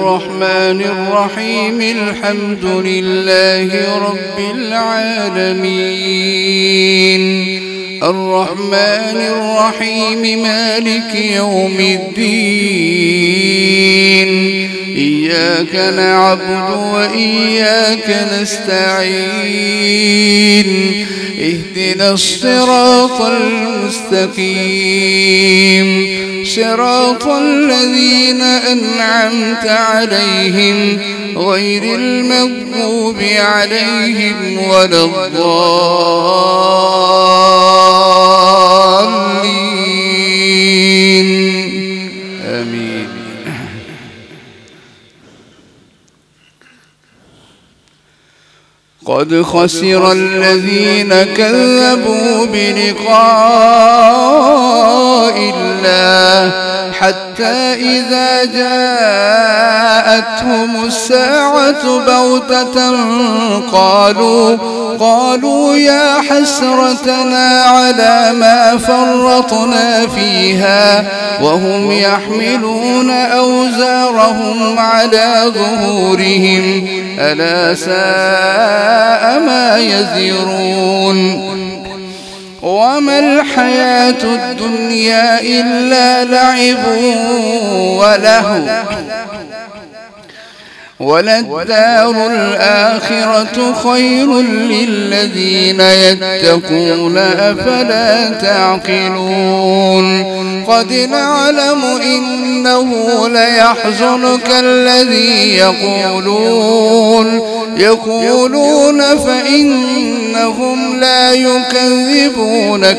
الرحمن الرحيم الحمد لله رب العالمين الرحمن الرحيم مالك يوم الدين إياك نعبد وإياك نستعين اهدنا الصراط المستقيم صراط الذين أنعمت عليهم غير المغضوب عليهم ولا الضالين آمين. قد خسر الذين كذبوا بلقاء الله حتى إذا جاءتهم الساعة بغتة قالوا يا حسرتنا على ما فرطنا فيها وهم يحملون أوزارهم على ظهورهم ألا ساء ما يزرون. وما الحياة الدنيا إلا لعب ولهو وللدار الآخرة خير للذين يتقون أفلا تعقلون. قد نعلم إنه ليحزنك الذي يقولون فإنهم لا يكذبونك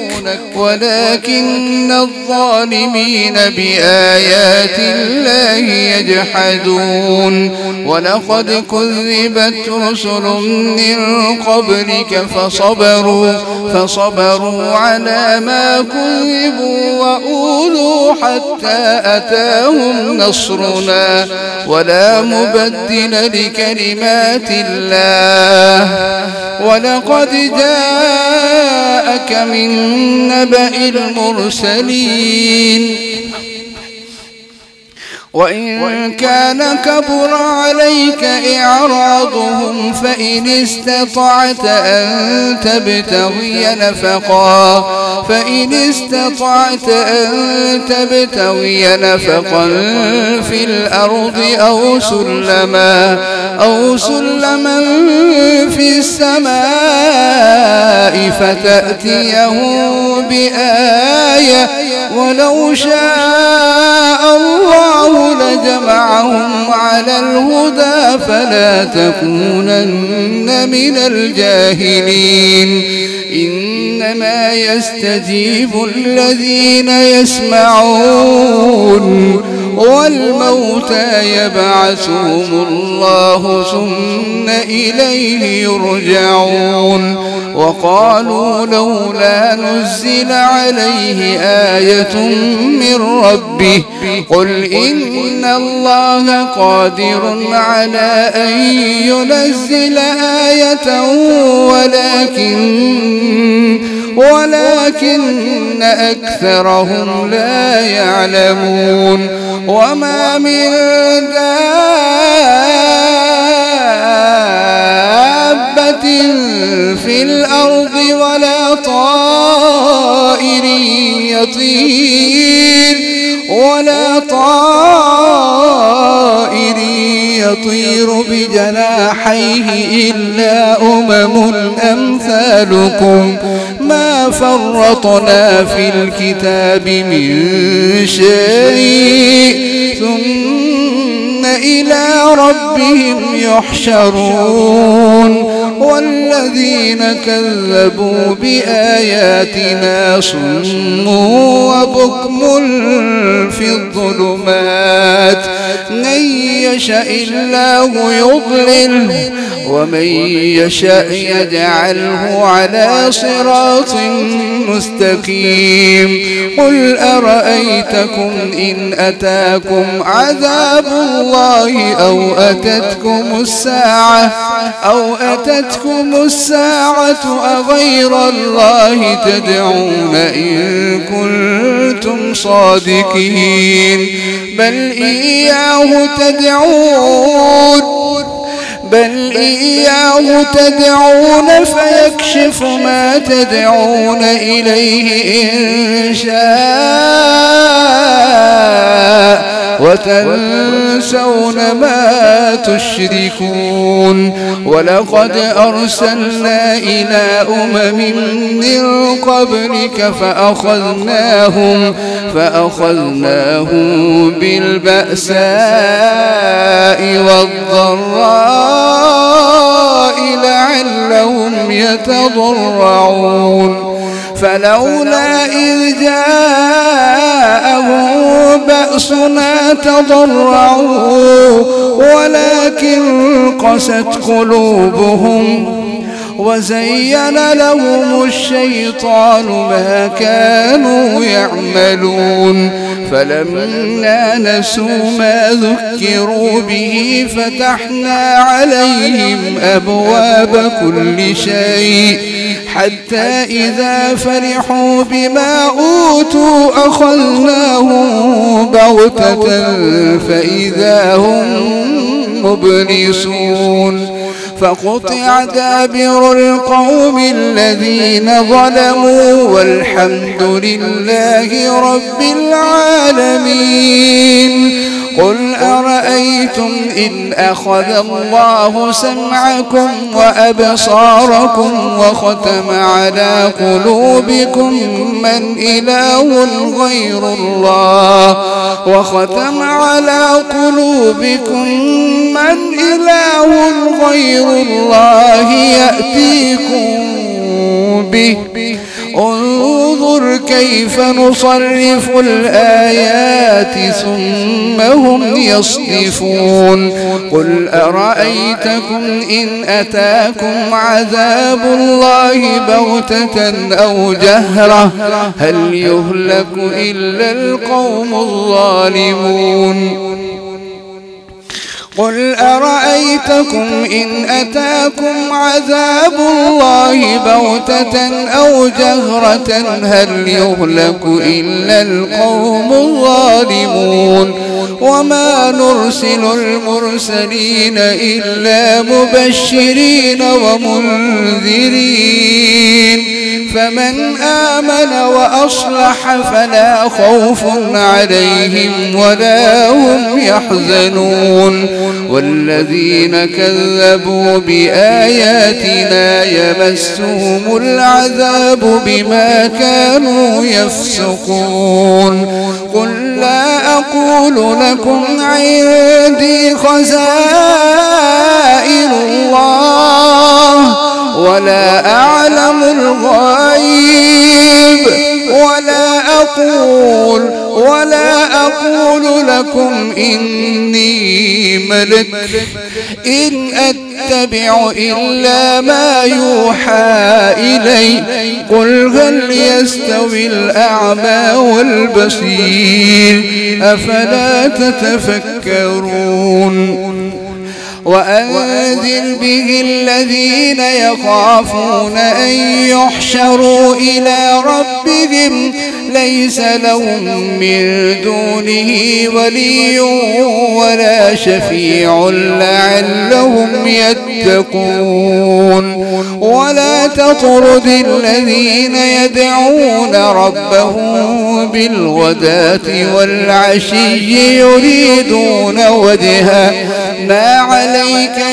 ولكن الظالمين بآيات الله يجحدون. ولقد كذبت رسل من قبلك فصبروا على ما كذبوا وأوذوا حتى أتاهم نصرنا ولا مبدل لكلمات الله. ولقد جاءك من نبأ المرسلين وإن كان كبر عليك إعراضهم فإن استطعت أن تبتغي نفقا في الأرض أو سلما في السماء فتأتيهم بآية ولو شاء الله لجمعهم على الهدى فلا تكونن من الجاهلين. إنما يستجيب الذين يسمعون والموتى يبعثهم الله ثم إليه يرجعون. وقالوا لولا نزل عليه آية من ربه قل إن الله قادر على أن ينزل آية ولكن أكثرهم لا يعلمون. وما من دابة في الأرض ولا طائر يطير بجناحيه إلا أمثالكم ما فرطنا في الكتاب من شيء ثم إلى ربهم يحشرون. والذين كذبوا بآياتنا صم وبكم في الظلمات من يشاء الله يضلل ومن يشاء يجعله على صراط مستقيم. قل أرأيتكم إن أتاكم عذاب الله أو أتتكم الساعة أغير الله تدعون إن كنتم صادقين. بل إياه تدعون فيكشف ما تدعون إليه إن شاء وتنسون ما تشركون. ولقد أرسلنا إلى أمم من قبلك فأخذناهم بالبأساء والضراء لعلهم يتضرعون. فلولا إذ جاءهم بأسنا تضرعوا ولكن قست قلوبهم وزين لهم الشيطان ما كانوا يعملون. فلما نسوا ما ذكروا به فتحنا عليهم أبواب كل شيء حتى إذا فرحوا بما أوتوا أخذناهم بغتة فإذا هم مبلسون. فقطع دابر القوم الذين ظلموا والحمد لله رب العالمين. قل أرأيتم إن أخذ الله سمعكم وأبصاركم وختم على قلوبكم من إله غير الله يأتيكم به. انظر كيف نصرف الآيات ثم هم يصدفون. قل أرأيتكم إن أتاكم عذاب الله بغتة أو جهرة هل يهلك إلا القوم الظالمون. قل أرأيتكم إن أتاكم عذاب الله بغتة أو جهرة هل يهلك إلا القوم الظالمون. وما نرسل المرسلين إلا مبشرين ومنذرين فمن آمن وأصلح فلا خوف عليهم ولا هم يحزنون. والذين كذبوا بآياتنا يمسهم العذاب بما كانوا يفسقون. قل لا أقول لكم عندي خزائن الله ولا أعلم الغيب ولا أقول لكم إني ملك إن أتبع إلا ما يوحى إلي. قل هل يستوي الأعمى والبصير أفلا تتفكرون. وأنذر به الذين يخافون أن يحشروا إلى ربهم ليس لهم من دونه ولي ولا شفيع لعلهم يتقون. ولا تطرد الذين يدعون ربهم بالغداة والعشي يريدون وجهه ما عليك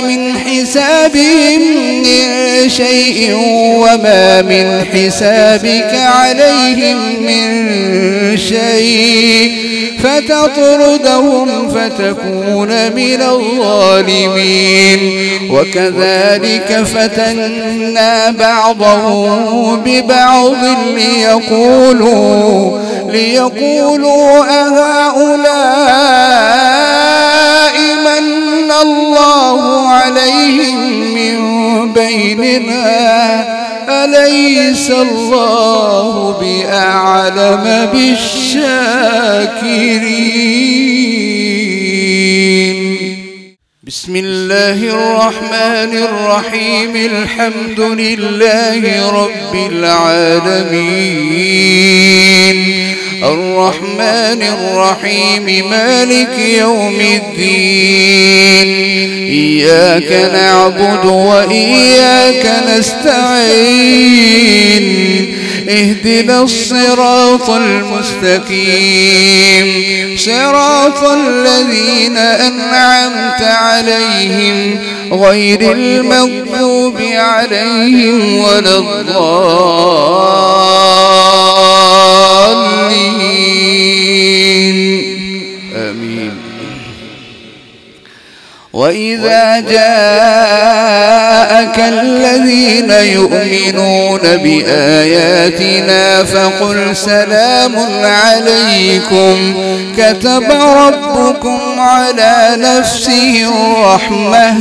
من حسابهم من شيء وما من حسابك عليهم من شيء فتطردهم فتكون من الظالمين. وكذلك فتنا بعضهم ببعض ليقولوا أهؤلاء من الله عليهم من بنا أليس الله بأعلم بالشاكرين. بسم الله الرحمن الرحيم. الحمد لله رب العالمين الرحمن الرحيم مالك يوم الدين. إياك نعبد وإياك نستعين. اهدنا الصراط المستقيم صراط الذين أنعمت عليهم غير المغضوب عليهم ولا الضالين. آمين. وإذا جاءك الذين يؤمنون بآياتنا فقل سلام عليكم كتب ربكم على نفسه الرحمة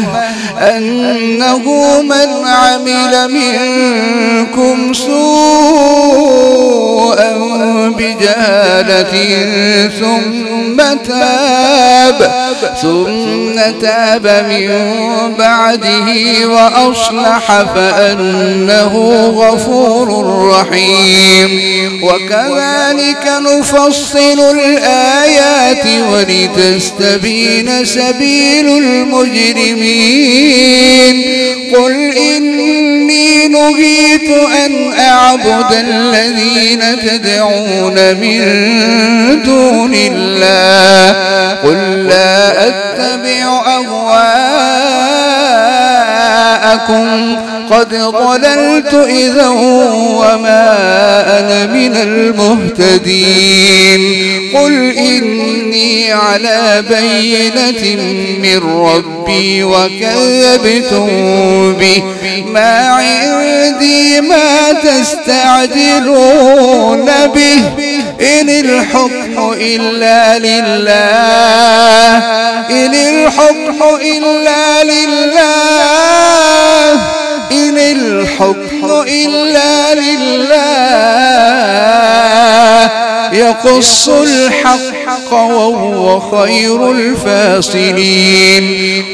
أنه من عمل منكم سوءا بجهالة ثم تاب من بعده وأصلح فأنه غفور رحيم. وكذلك نفصل الآيات ولتستبين سبيل المجرمين. قل إني نهيت أن أعبد الذين تدعون من دون الله قل لا أتبع أهواءكم قد ضللت إذا وما أنا من المهتدين. قل إني على بينة من ربي وكذبتم به ما عندي ما تستعجلون به إن الحكم إلا لله إن الحكم إلا لله إن الحكم إلا لله يقص الحق وهو خير الفاصلين.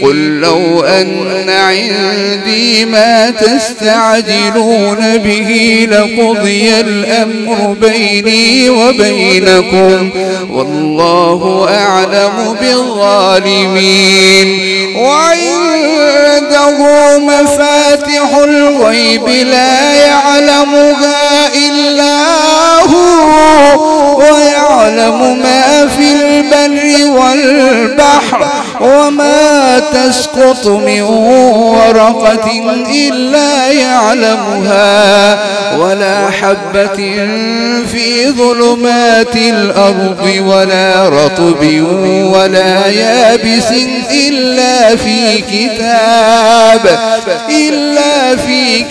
قل لو أن عندي ما تستعجلون به لقضي الأمر بيني وبينكم والله أعلم بالظالمين. وعنده مفاتح الغيب لا يعلمها إلا هو ويعلم ما في البر والبحر وما تسقط من ورقة إلا يعلمها ولا حبة في ظلمات الأرض ولا رطب ولا يابس إلا في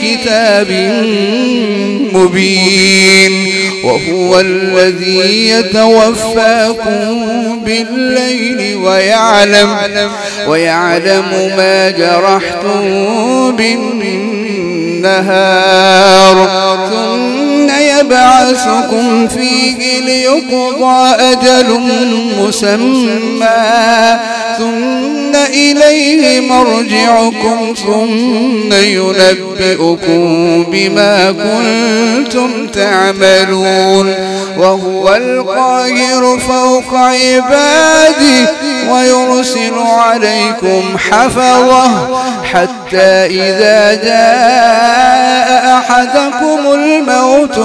كتاب مبين. وهو الذي يتوفاكم بالليل ويعلم ما جرحتم بالنهار ثم يبعثكم فيه ليقضى أجل مسمى ثم إليه مرجعكم ثم ينبئكم بما كنتم تعملون. وهو القاهر فوق عباده ويرسل عليكم حفظه حتى إذا جاء أحدكم الموت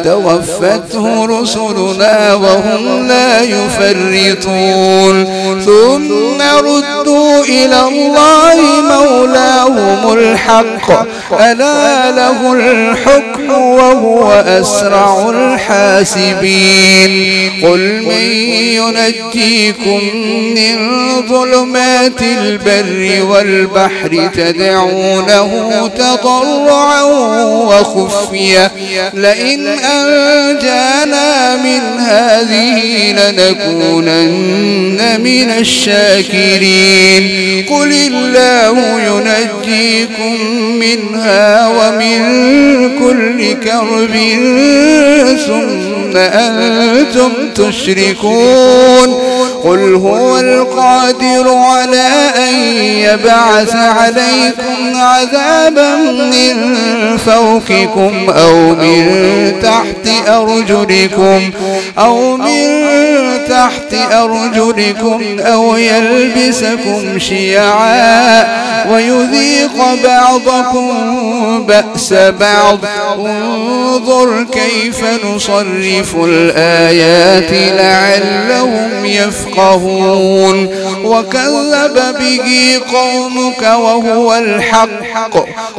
توفته رسلنا وهم لا يفرطون. ثم ردوا إلى الله مولاهم الحق ألا له الحكم وهو أسرع الحاسبين. قل من ينجيكم من ظلمات البر والبحر تدعونه تضرعا وخفية لئن أنجانا من هذه لنكونن لمن الشاكرين قل الله ينجيكم منها ومن كل كرب ثم أنتم تشركون قل هو القادر على أن يبعث عليكم عذابا من فوقكم أو من تحت أرجلكم أو يلبسكم شيعا ويذيق بعضكم بأس بعض انظر كيف نصرف الآيات لعلهم يفقهون وكذب به قومك وهو الحق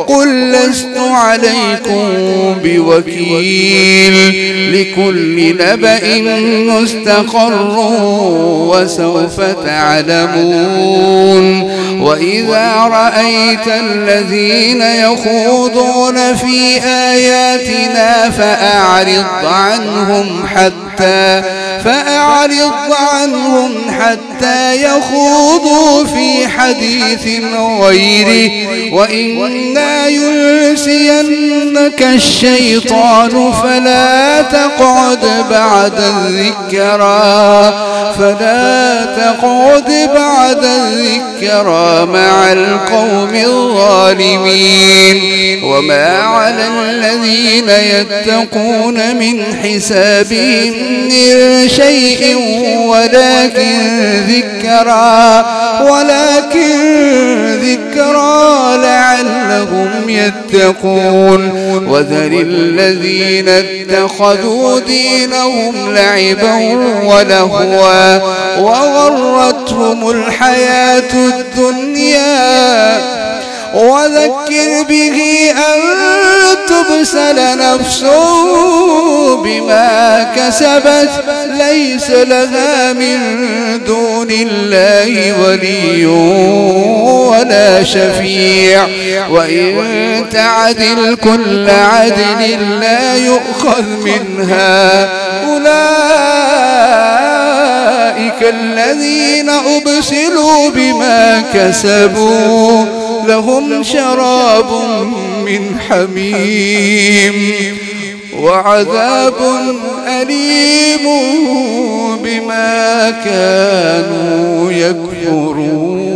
قل لست عليكم بوكيل لكل نبأ مستقر وسوف تعلمون وإذا رأيت الذين يخوضون في آياتنا فأعرض عنهم حتى يخوضوا في حديث غيره وإما ينسينك الشيطان فلا تقعد بعد الذكرى مع القوم الظالمين وما على الذين يتقون من حسابهم من شيء ولكن ذكرى لعلهم يتقون وذر الذين اتخذوا دينهم لعبا ولهوا وغرتهم الحياة الدنيا وذكر به أن تبسل نفس بما كسبت ليس لها من دون الله ولي ولا شفيع وإن تعدل كل عدل لا يؤخذ منها أولئك الذين أبسلوا بما كسبوا لهم شراب من حميم وعذاب أليم بما كانوا يكفرون.